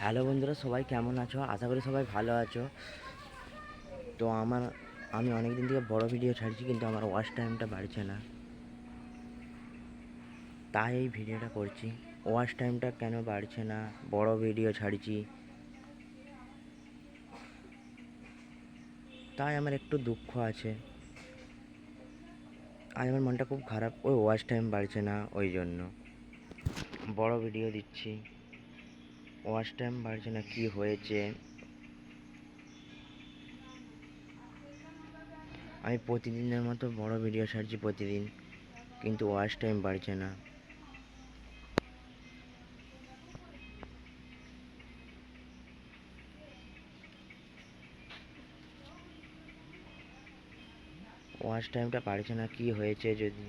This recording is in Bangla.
হ্যালো বন্ধুরা, সবাই কেমন আছো? আশা করি সবাই ভালো আছো। তো আমি অনেক দিন থেকে বড় ভিডিও ছাড়ছি, কিন্তু আমার ওয়াচ টাইমটা বাড়ছে না, তাই এই ভিডিওটা করছি। ওয়াচ টাইমটা কেন বাড়ছে না? বড় ভিডিও ছাড়ছি, তাই আমার একটু দুঃখ আছে। আজ আমার মনটা খুব খারাপ, ওই ওয়াচ টাইম বাড়ছে না, ওই জন্য বড় ভিডিও দিচ্ছি, ওয়াচ টাইম বাড়ছে না। কি হয়েছে? আমি প্রতিদিনের মতো বড় ভিডিও ছাড়ছি প্রতিদিন, কিন্তু ওয়াচ টাইম বাড়ছে না। ওয়াচ টাইমটা বাড়ছে না, কি হয়েছে? যদি